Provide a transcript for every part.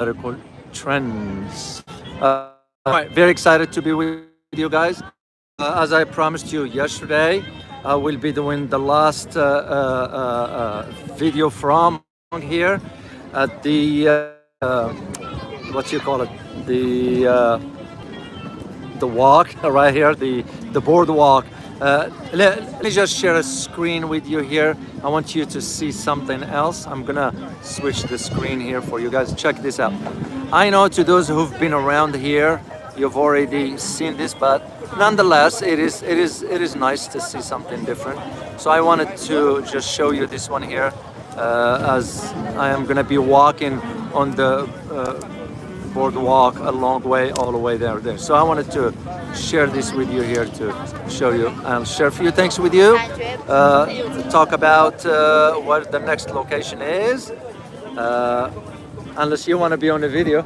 political trends. All right, very excited to be with you guys. As I promised you yesterday, I will be doing the last video from here at what you call it, the uh, the walk right here, the boardwalk. Let me just share a screen with you here. I want you to see something else. I'm gonna switch the screen here for you guys. Check this out. I know to those who've been around here, you've already seen this, but nonetheless, it is nice to see something different. So I wanted to just show you this one here, as I am gonna be walking on the boardwalk a long way, all the way there. So I wanted to share this with you here to show you and share a few things with you. Talk about what the next location is. Unless you want to be on the video.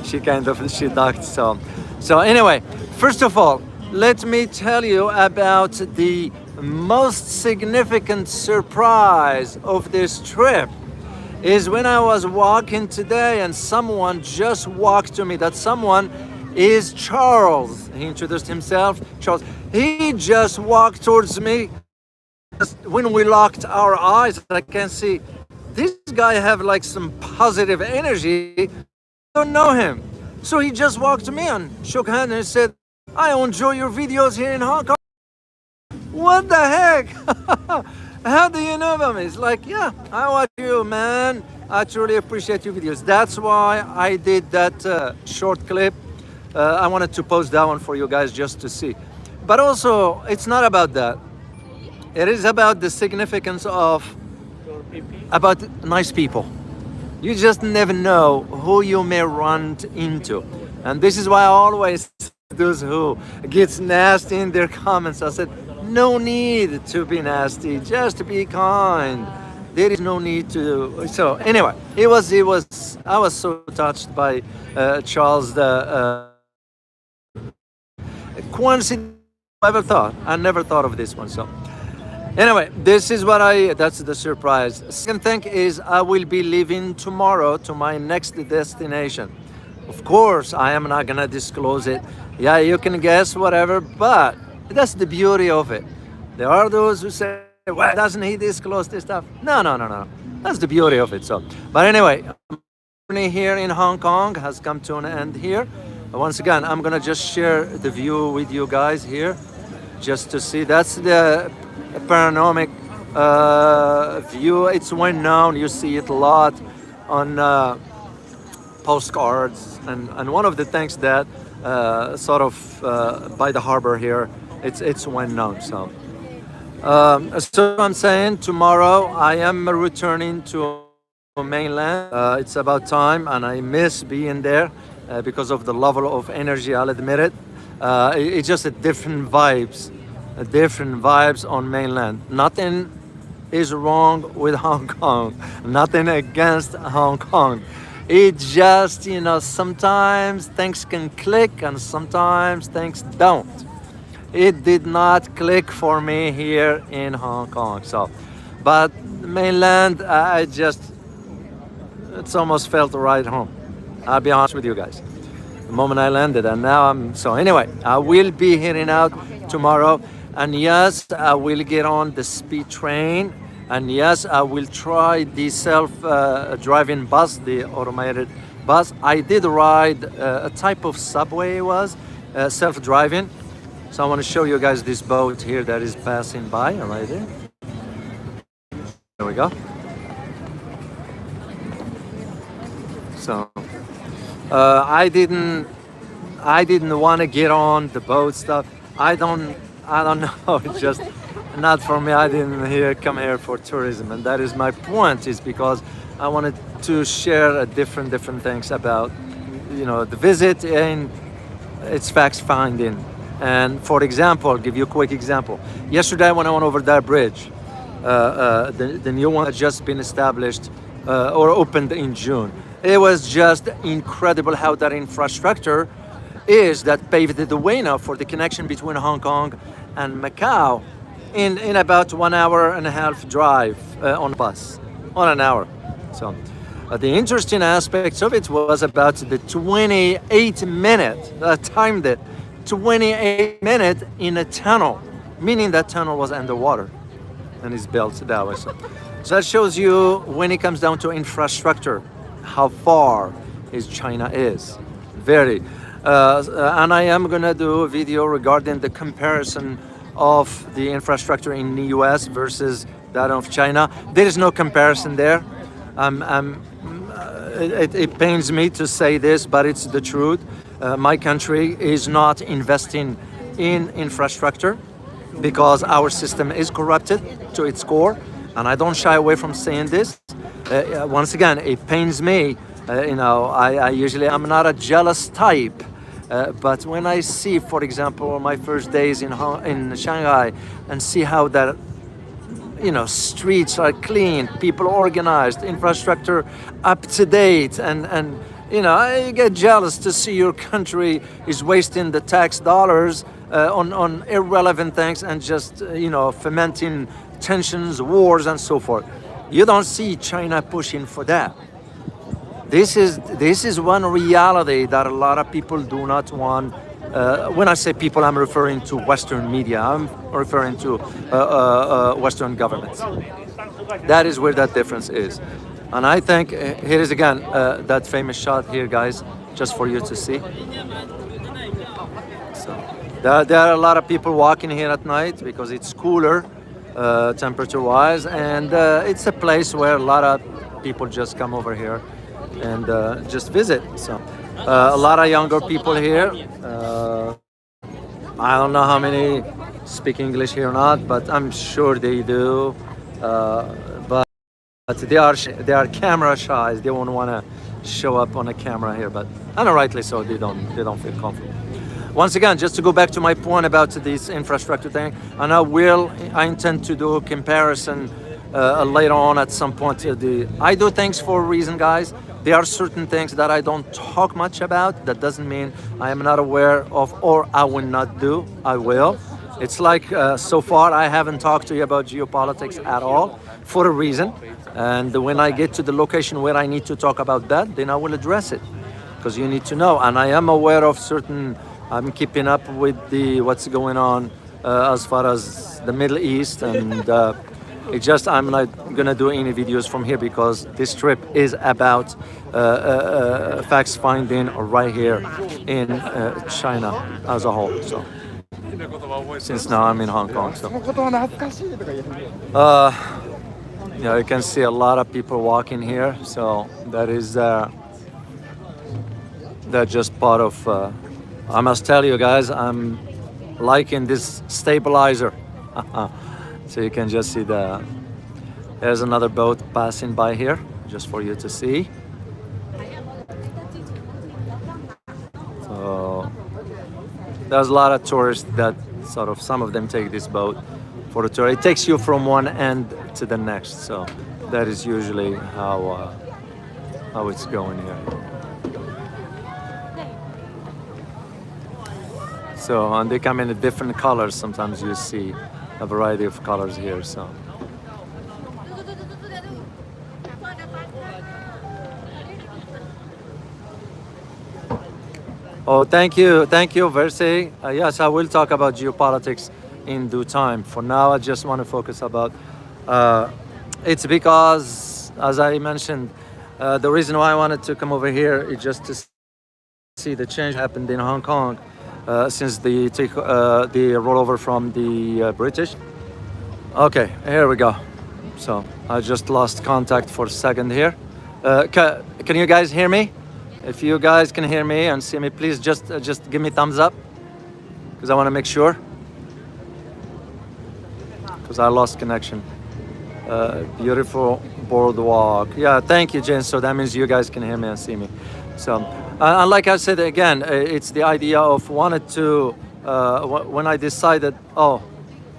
She ducked. So anyway, first of all, let me tell you about the most significant surprise of this trip is when I was walking today and someone just walked to me. That someone is Charles. He introduced himself, Charles. He just walked towards me. When we locked our eyes, I can see this guy have like some positive energy. I don't know him. So he just walked to me and shook hands and said, I enjoy your videos here in Hong Kong. What the heck? How do you know about me? It's like, yeah, I watch you, man. I truly appreciate your videos. That's why I did that short clip. I wanted to post that one for you guys just to see. But also, it's not about that. It is about the significance of about nice people. You just never know who you may run into. And this is why I always those who gets nasty in their comments. I said, no need to be nasty, just be kind. There is no need to. So anyway, I was so touched by Charles. The coincidence. I never thought of this one. So anyway, this is that's the surprise. Second thing is I will be leaving tomorrow to my next destination. Of course, I am not gonna disclose it. Yeah, you can guess whatever, but that's the beauty of it. There are those who say, why doesn't he disclose this stuff? No. That's the beauty of it. So, but anyway, journey here in Hong Kong has come to an end here. Once again, I'm gonna just share the view with you guys here, just to see. That's the panoramic view. It's well known. You see it a lot on postcards, and one of the things that by the harbor here, it's well known. So I'm saying tomorrow I am returning to mainland. It's about time, and I miss being there because of the level of energy. I'll admit it. It's just different vibes on mainland. Nothing is wrong with Hong Kong. Nothing against Hong Kong. It just, sometimes things can click and sometimes things don't. It did not click for me here in Hong Kong. But mainland, it's almost felt right home. I'll be honest with you guys. The moment I landed, and now anyway, I will be heading out tomorrow. And yes, I will get on the speed train. And yes, I will try the self-driving bus, the automated bus. I did ride a type of subway. It was self-driving. So I want to show you guys this boat here that is passing by right there. There we go. So I didn't want to get on the boat stuff. I don't know. It's just not for me. I didn't come here for tourism, and that is my point. Is because I wanted to share different things about the visit and its facts finding. And for example, I'll give you a quick example. Yesterday when I went over that bridge, the new one had just been established or opened in June. It was just incredible how that infrastructure is that paved the way now for the connection between Hong Kong and Macau in about 1 hour and a half drive on a bus, on an hour. So The interesting aspects of it was about the 28 minute, I timed it, 28 minute in a tunnel, meaning that tunnel was underwater and it's built that way. So that shows you when it comes down to infrastructure, how far is China is. Very. And I am gonna do a video regarding the comparison of the infrastructure in the US versus that of China. There is no comparison there. It pains me to say this, but it's the truth. My country is not investing in infrastructure because our system is corrupted to its core, and I don't shy away from saying this. Once again, it pains me. I usually I'm not a jealous type, but when I see, for example, my first days in Shanghai, and see how that streets are clean, people organized, infrastructure up to date, and I get jealous to see your country is wasting the tax dollars on irrelevant things and just fomenting tensions, wars, and so forth. You don't see China pushing for that. This is one reality that a lot of people do not want. When I say people, I'm referring to Western media. I'm referring to Western governments. That is where that difference is. And I think here is again that famous shot here, guys, just for you to see. So there are a lot of people walking here at night because it's cooler temperature-wise, and it's a place where a lot of people just come over here and just visit. So a lot of younger people here. I don't know how many speak English here or not, but I'm sure they do. But they are camera shy. They won't want to show up on a camera here, but and rightly so. They don't feel comfortable. Once again, just to go back to my point about this infrastructure thing, and I intend to do a comparison later on at some point. I do things for a reason, guys. There are certain things that I don't talk much about. That doesn't mean I am not aware of or I will not do. I will. It's like so far I haven't talked to you about geopolitics at all for a reason. And when I get to the location where I need to talk about that, then I will address it because you need to know. And I am aware of certain. I'm keeping up with what's going on as far as the Middle East, and I'm not gonna do any videos from here because this trip is about facts finding right here in China as a whole. So since now I'm in Hong Kong, so you can see a lot of people walking here. So that is that's just part of. I must tell you guys, I'm liking this stabilizer. So you can just see there's another boat passing by here, just for you to see. So there's a lot of tourists that some of them take this boat for a tour. It takes you from one end to the next. So that is usually how it's going here. So, and they come in different colors. Sometimes you see a variety of colors here. So, oh, thank you, Verse. Yes, I will talk about geopolitics in due time. For now, I just want to focus about. It's because, as I mentioned, the reason why I wanted to come over here is just to see the change happened in Hong Kong. Since the rollover from the British. Okay, here we go. So I just lost contact for a second here. Can you guys hear me? If you guys can hear me and see me, please just give me thumbs up, because I want to make sure. Because I lost connection. Beautiful boardwalk. Yeah, thank you, Jen. So that means you guys can hear me and see me. So, and like I said again, it's the idea of wanted to, when I decided, oh,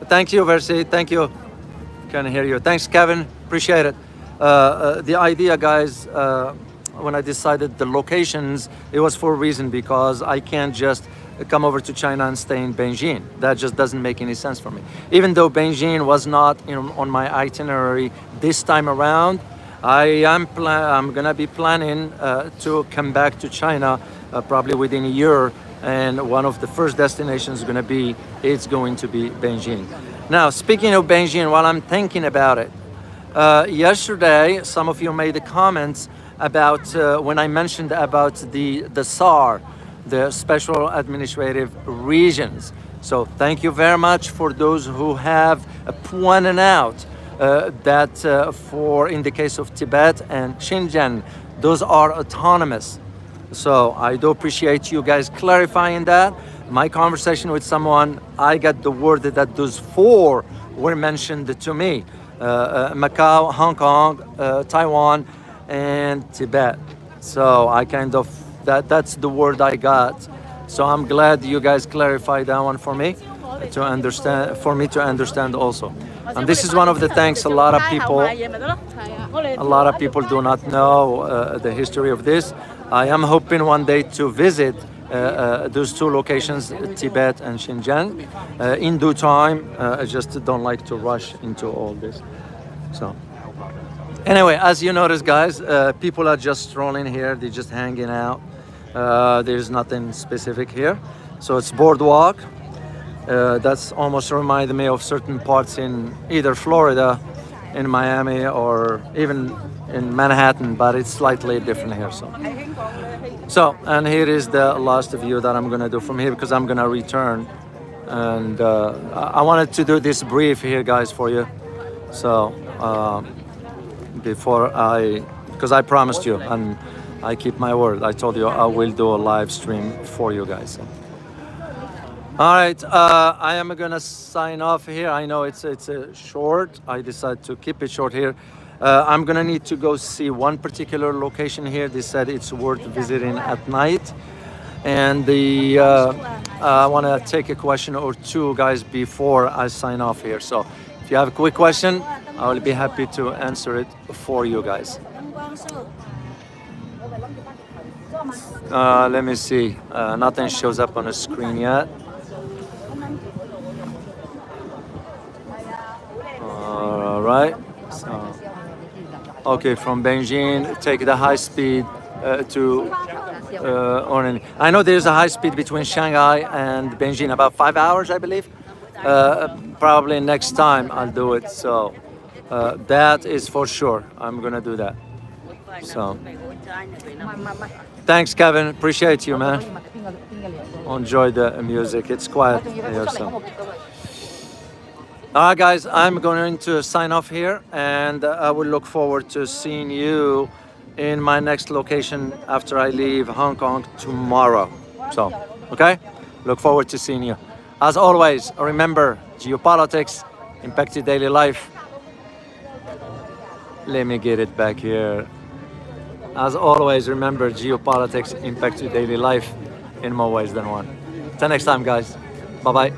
thank you, Versi, thank you, can hear you. Thanks, Kevin, appreciate it. The idea, guys, when I decided the locations, it was for a reason, because I can't just come over to China and stay in Beijing. That just doesn't make any sense for me. Even though Beijing was not on my itinerary this time around, I'm gonna be planning to come back to China probably within a year, and one of the first destinations it's going to be Beijing. Now, speaking of Beijing, while I'm thinking about it, yesterday some of you made comments about when I mentioned about the SAR, the Special Administrative Regions. So thank you very much for those who have pointed out that for in the case of Tibet and Xinjiang, those are autonomous. So I do appreciate you guys clarifying that. My conversation with someone, I got the word that those four were mentioned to me: Macau, Hong Kong, Taiwan, and Tibet. So I kind of that's the word I got. So I'm glad you guys clarified that one for me to understand, for me to understand also. And this is one of the things a lot of people do not know the history of this. I am hoping one day to visit those two locations, Tibet and Xinjiang, in due time. I just don't like to rush into all this. So anyway, as you notice, guys, people are just strolling here. They're just hanging out. There's nothing specific here. So it's Boardwalk. That's almost reminded me of certain parts in either Florida, in Miami, or even in Manhattan, but it's slightly different here. So, and here is the last view that I'm gonna do from here, because I'm gonna return. And I wanted to do this brief here, guys, for you. So because I promised you, and I keep my word. I told you I will do a live stream for you guys. So. All right, I am gonna sign off here. I know it's a short. I decided to keep it short here. I'm gonna need to go see one particular location here. They said it's worth visiting at night, and I want to take a question or two, guys, before I sign off here. So, if you have a quick question, I will be happy to answer it for you guys. Let me see. Nothing shows up on the screen yet. All right. So, okay, from Beijing, take the high speed to Ornani. I know there's a high speed between Shanghai and Beijing, about 5 hours, I believe. Probably next time I'll do it. So that is for sure. I'm gonna do that. So thanks, Kevin. Appreciate you, man. Enjoy the music. It's quiet here, so. All right, guys, I'm going to sign off here, and I will look forward to seeing you in my next location after I leave Hong Kong tomorrow. So, okay? Look forward to seeing you. As always, remember, geopolitics impact your daily life. Let me get it back here. As always, remember, geopolitics impact your daily life in more ways than one. Till next time, guys. Bye-bye.